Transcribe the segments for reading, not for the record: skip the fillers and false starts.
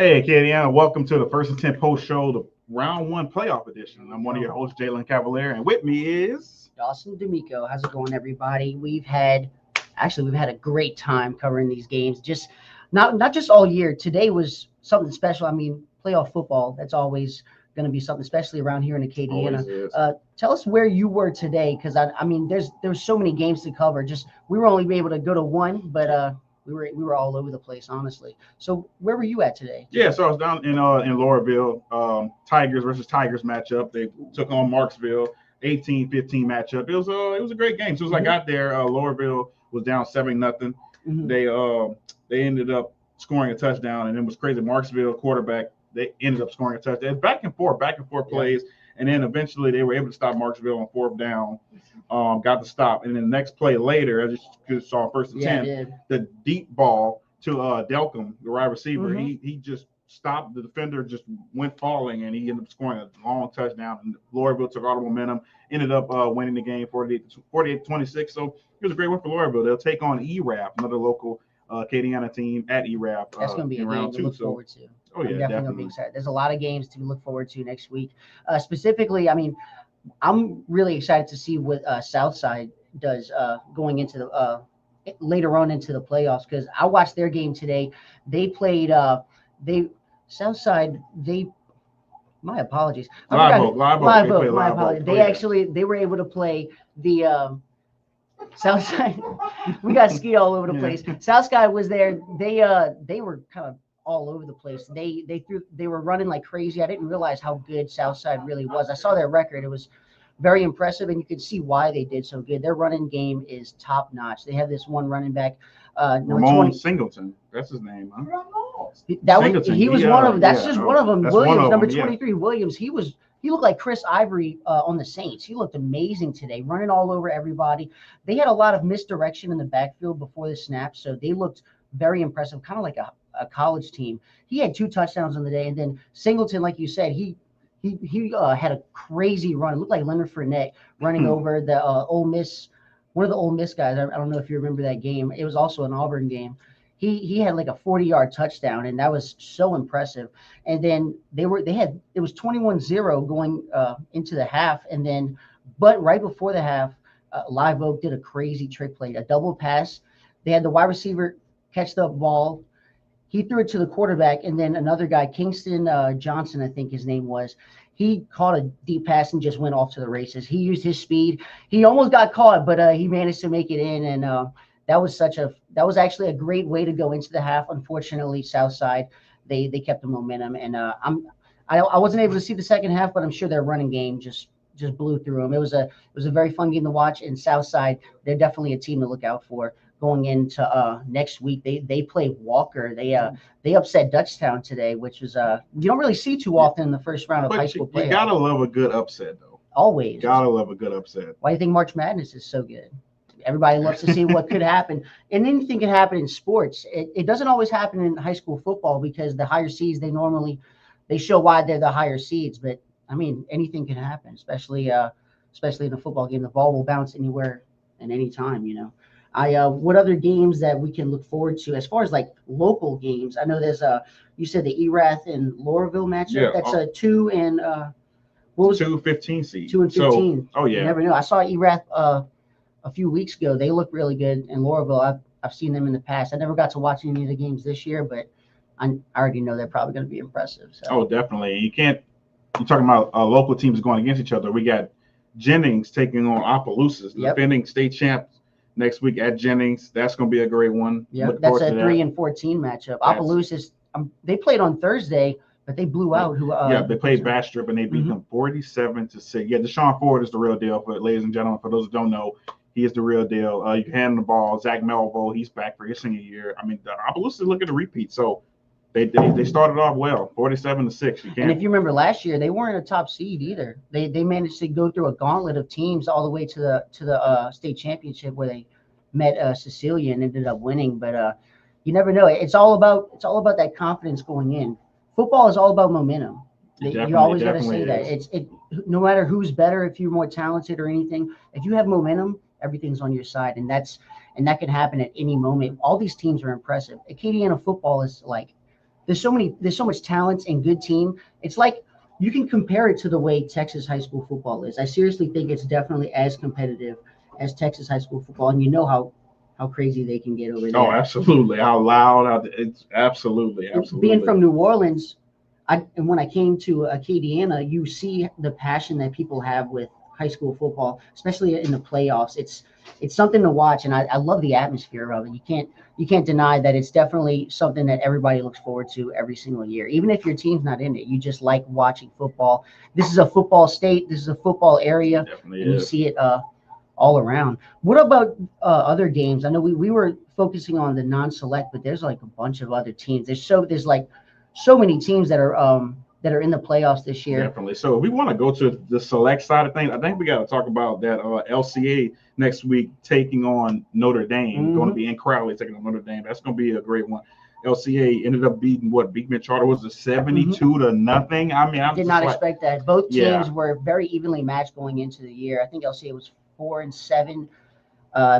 Hey, Acadiana, welcome to the First and 10 post show, the round one playoff edition. I'm one of your hosts, Jalen Cavalier, and with me is Dawson D'Amico. How's it going, everybody? We've had a great time covering these games. Just not just all year. Today was something special. I mean, playoff football. That's always going to be something, especially around here in always Acadiana. is. Tell us where you were today, because I mean, there's so many games to cover. Just we were only able to go to one, but we were all over the place, honestly. So where were you at today? Yeah, so I was down in Laurelville, Tigers versus Tigers matchup. They took on Marksville, 18-15 matchup. It was a great game. As soon as I got there, Laurelville was down 7-0. Mhm. They ended up scoring a touchdown, and it was crazy. Marksville quarterback, they ended up scoring a touchdown. Back and forth plays, and then eventually they were able to stop Marksville on fourth down. Got the stop, and then the next play later, as you saw first and 10, the deep ball to Delcom, the wide receiver. Mhm. He just stopped the defender, just went falling, and he ended up scoring a long touchdown. And Laurelville took all the momentum, ended up winning the game 48-26. So it was a great win for Laurelville. They'll take on ERAP, another local Acadiana team at ERAP. That's going to be a game to look forward to. Oh, yeah, I'm definitely going to be excited. There's a lot of games to look forward to next week. Specifically, I mean, I'm really excited to see what Southside does going into the later on into the playoffs, because I watched their game today. They played they Southside. My apologies. Live Oak. Live They Oak. play My Live Oak. apologies. Oh, yeah. They were able to play the Southside. We got ski all over the place. Southside was there. They were kind of all over the place. They were running like crazy. I didn't realize how good Southside really was. I saw their record. It was very impressive, and you could see why they did so good. Their running game is top notch. They have this one running back, number Ramon 20. Singleton. That's his name, huh? He was one of them. That's just one of them. That's Williams, one of number them, yeah. 23, Williams. He looked like Chris Ivory on the Saints. He looked amazing today, running all over everybody. They had a lot of misdirection in the backfield before the snap, so they looked very impressive, kind of like a college team. He had 2 touchdowns on the day, and then Singleton, like you said, he had a crazy run. It looked like Leonard Fournette running over the Ole Miss, one of the Ole Miss guys. I don't know if you remember that game. It was also an Auburn game. He had like a 40-yard touchdown, and that was so impressive. And then it was 21-0 going into the half, and then but right before the half, Live Oak did a crazy trick play, a double pass. They had the wide receiver catch the ball. He threw it to the quarterback, and then another guy, Kingston Johnson, I think his name was, he caught a deep pass and just went off to the races. He used his speed. He almost got caught, but he managed to make it in, and that was actually a great way to go into the half. Unfortunately, Southside, they kept the momentum, and I wasn't able to see the second half, but I'm sure their running game just blew through them. It was a very fun game to watch, and Southside, they're definitely a team to look out for going into next week. They play Walker. They upset Dutchtown today, which was you don't really see too often in the first round of high school playoffs. You gotta love a good upset, though. Always. Gotta love a good upset. Why do you think March Madness is so good? Everybody loves to see what could happen, and anything can happen in sports. It doesn't always happen in high school football, because the higher seeds, they show why they're the higher seeds. But I mean, anything can happen, especially in a football game. The ball will bounce anywhere and any time, you know. What other games that we can look forward to as far as like local games? I know there's you said the Erath and Laurelville matchup. Yeah, that's a 2 and what was 2-15 seed. 2 and 15. So, You never know. I saw Erath a few weeks ago. They look really good. And Laurelville, I've seen them in the past. I never got to watch any of the games this year, but I already know they're probably going to be impressive. So. Oh, definitely. You're talking about local teams going against each other. We got Jennings taking on Opelousas, the defending state champs, next week at Jennings. That's going to be a great one. Yeah, that's a 3 and 14 matchup. Opelousas, they played on Thursday, but they blew out. They played Bastrop, and they beat them 47-6. Yeah, Deshaun Ford is the real deal. For ladies and gentlemen, for those who don't know, he is the real deal. You can hand the ball. Zach Melville, he's back for his senior year. I mean, the Opelousas looking to repeat. So they started off well, 47-6. And if you remember last year, they weren't a top seed either. They managed to go through a gauntlet of teams all the way to the state championship, where they met Cecilia and ended up winning. But you never know. It's all about that confidence going in. Football is all about momentum. You always got to say that. No matter who's better, if you're more talented or anything, if you have momentum, everything's on your side, and that can happen at any moment. All these teams are impressive. Acadiana football is like there's so much talent and good team. It's like you can compare it to the way Texas high school football is. I seriously think it's definitely as competitive as Texas high school football, and you know how crazy they can get over there. Oh, absolutely. How loud. It's absolutely. Being from New Orleans, and when I came to Acadiana, you see the passion that people have with high school football, especially in the playoffs. It's something to watch, and I love the atmosphere of it. You can't deny that it's definitely something that everybody looks forward to every single year. Even if your team's not in it, you just like watching football. This is a football state. This is a football area, Definitely and you is. see it all around. What about other games? I know we were focusing on the non-select, but there's like a bunch of other teams. There's like so many teams that are in the playoffs this year. Definitely. So if we want to go to the select side of things, I think we got to talk about that LCA next week taking on Notre Dame. Going to be in Crowley taking on Notre Dame. That's going to be a great one. LCA ended up beating Beekman Charter was it 72 to nothing. I mean, I did not expect that. Both teams were very evenly matched going into the year. I think LCA was 4-7.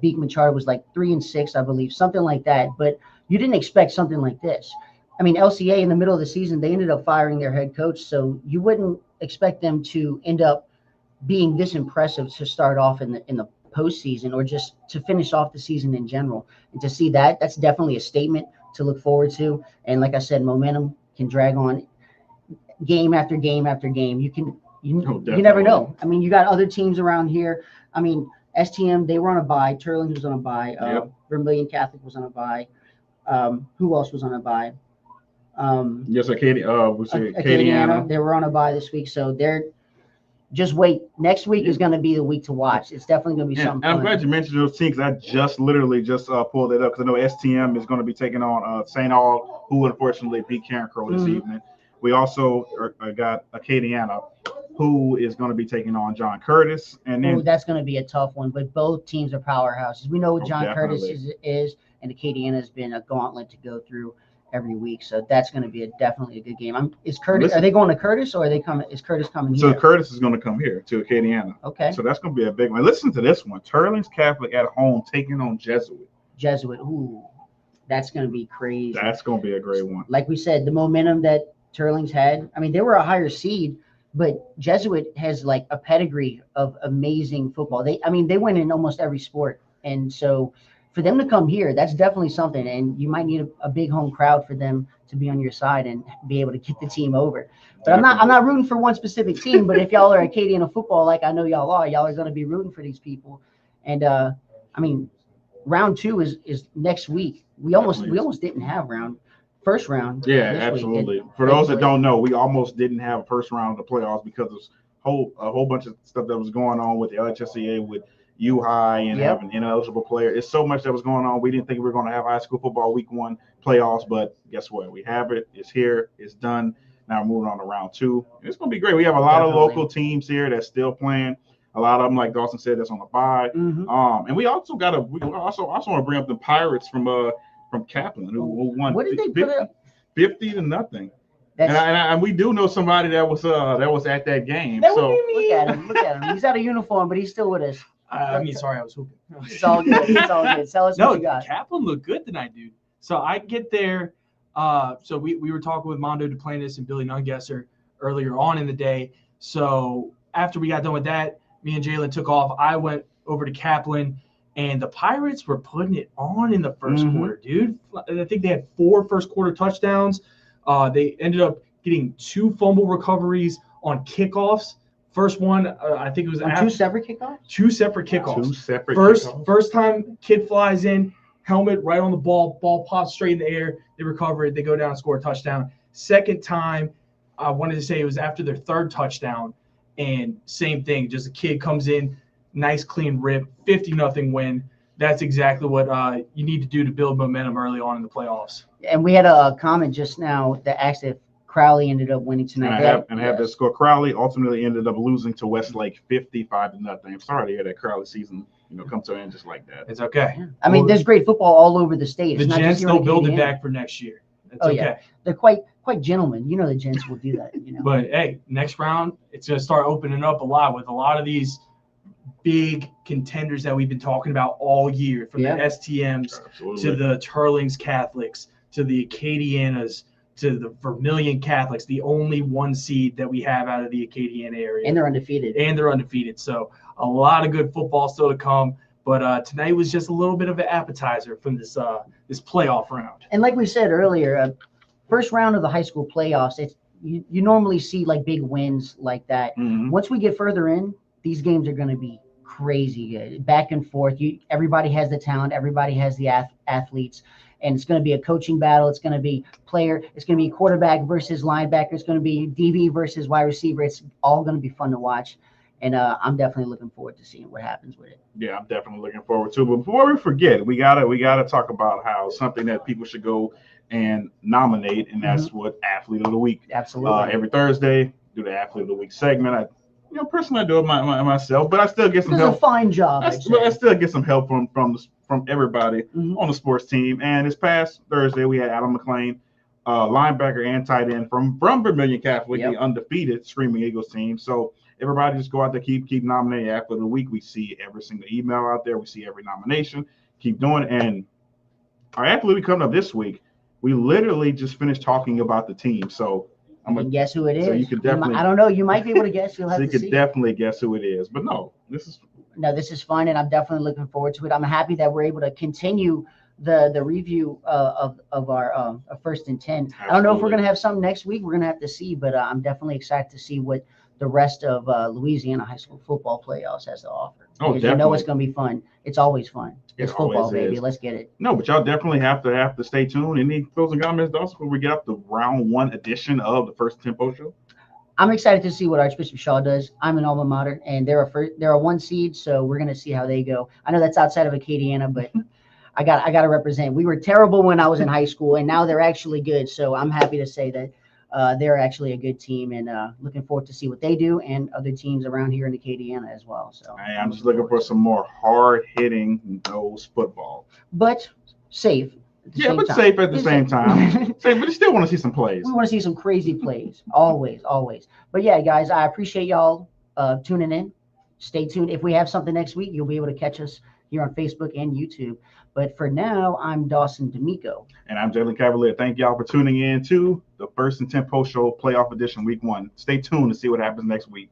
Beekman Charter was like 3-6, I believe, something like that. But you didn't expect something like this. I mean, LCA in the middle of the season, they ended up firing their head coach, so you wouldn't expect them to end up being this impressive to start off in the postseason or just to finish off the season in general. And to see that's definitely a statement to look forward to. And like I said, momentum can drag on game after game after game. You never know. I mean, you got other teams around here. I mean, STM, they were on a bye. Turlings was on a bye. Vermilion Catholic was on a bye. Who else was on a bye? Yes, Acadiana. They were on a bye this week, so they're just wait. Next week is going to be the week to watch. It's definitely going to be something. And I'm glad you mentioned those teams. I literally just pulled it up because I know STM is going to be taking on St. Aul, who unfortunately beat Karen Crow this evening. We also got Acadiana, who is going to be taking on John Curtis, and then that's going to be a tough one. But both teams are powerhouses. We know what John Curtis is, and Acadiana has been a gauntlet to go through every week, so that's going to be definitely a good game. Are they going to Curtis, or are they coming? Is Curtis coming here? So Curtis is going to come here to Acadiana. Okay. So that's going to be a big one. Listen to this one: Turlings Catholic at home taking on Jesuit. Ooh, that's going to be crazy. That's going to be a great one. Like we said, the momentum that Turlings had. I mean, they were a higher seed, but Jesuit has like a pedigree of amazing football. They win in almost every sport, and so for them to come here, that's definitely something. And you might need a big home crowd for them to be on your side and be able to get the team over. But I'm not rooting for one specific team. But if y'all are Acadiana football, like I know y'all are going to be rooting for these people. And I mean, round 2 is next week. We almost didn't have first round. Yeah, absolutely. For those that don't know, we almost didn't have a first round of the playoffs because of a whole bunch of stuff that was going on with the LHSCA with U-High and having ineligible players. It's so much that was going on. We didn't think we were going to have high school football week 1 playoffs, but guess what? We have it. It's here. It's done. Now we're moving on to round 2. It's going to be great. We have a lot of local teams here that's still playing. A lot of them, like Dawson said, that's on the bye. And we also want to bring up the Pirates from Kaplan who won. What did they put up? 50-0. And we do know somebody that was at that game. So look at him. He's out of uniform, but he's still with us. Sorry, I was hooping. It's all good. Tell us what you got. Kaplan looked good tonight, dude. So I get there. So we were talking with Mondo Duplantis and Billy Nungesser earlier on in the day. So after we got done with that, me and Jalen took off. I went over to Kaplan, and the Pirates were putting it on in the first quarter, dude. I think they had 4 first quarter touchdowns. They ended up getting 2 fumble recoveries on kickoffs. First one, I think it was on 2 separate kickoffs. 2 separate kickoffs. First time, kid flies in, helmet right on the ball pops straight in the air. They recover it. They go down and score a touchdown. Second time, I wanted to say it was after their 3rd touchdown, and same thing. Just a kid comes in, nice clean rip, 50-0 win. That's exactly what you need to do to build momentum early on in the playoffs. And we had a comment just now that asked if Crowley ended up winning tonight. I have the score. Crowley ultimately ended up losing to Westlake 55-0. I'm sorry to hear that Crowley season, come to an end just like that. It's okay. Yeah. I mean, there's great football all over the state. The Gents, they'll build it back for next year. It's okay. Yeah. They're quite gentlemen. The Gents will do that. But hey, next round, it's going to start opening up a lot with a lot of these big contenders that we've been talking about all year, from the STMs to the Turlings Catholics to the Acadianas to the Vermilion Catholics, the only 1 seed that we have out of the Acadiana area. And they're undefeated. And they're undefeated. So a lot of good football still to come. But tonight was just a little bit of an appetizer from this playoff round. And like we said earlier, first round of the high school playoffs, you normally see like big wins like that. Mhm. Once we get further in, these games are going to be crazy good, back and forth. Everybody has the talent, everybody has the athletes, and it's going to be a coaching battle. It's going to be it's going to be quarterback versus linebacker. It's going to be DB versus wide receiver. It's all going to be fun to watch, and I'm definitely looking forward to seeing what happens with it. Yeah, I'm definitely looking forward to it. But before we forget, we gotta talk about how something that people should go and nominate, and that's what Athlete of the Week. Absolutely. Every Thursday, do the Athlete of the Week segment. Personally, I do it myself, but I still get some Does help. a fine job. I still get some help from everybody on the sports team. And this past Thursday, we had Adam McLean, linebacker and tight end from Vermilion Catholic, the undefeated Screaming Eagles team. So everybody just go out there, keep nominating Athlete of the Week. We see every single email out there. We see every nomination. Keep doing it. And our Athlete coming up this week, we literally just finished talking about the team. So you can guess who it is. So you can definitely. I don't know. You might be able to guess. You'll have so to you see. can definitely guess who it is. But no, this is fun, and I'm definitely looking forward to it. I'm happy that we're able to continue the review of our First and 10. Absolutely. I don't know if we're gonna have something next week. We're gonna have to see, but I'm definitely excited to see what the rest of Louisiana high school football playoffs has to offer. Oh, because definitely. you know it's gonna be fun. It's always fun. It's football, always baby. is. Let's get it. No, but y'all definitely have to stay tuned. Any closing comments, Dawson, when we get up the round 1 edition of the First Tempo Show? I'm excited to see what Archbishop Shaw does. I'm an alma mater, and they're a 1 seed, so we're gonna see how they go. I know that's outside of Acadiana, but I got to represent. We were terrible when I was in high school, and now they're actually good. So I'm happy to say that they're actually a good team, and looking forward to see what they do and other teams around here in Acadiana as well. So I'm just looking for some more hard-hitting nose football, but safe. But safe at the same time. Safe, but you still want to see some plays. We want to see some crazy plays, always. But yeah, guys, I appreciate y'all tuning in. Stay tuned. If we have something next week, you'll be able to catch us here on Facebook and YouTube. But for now, I'm Dawson D'Amico. And I'm Jalen Cavalier. Thank y'all for tuning in to the First and Tempo Show Playoff Edition Week 1. Stay tuned to see what happens next week.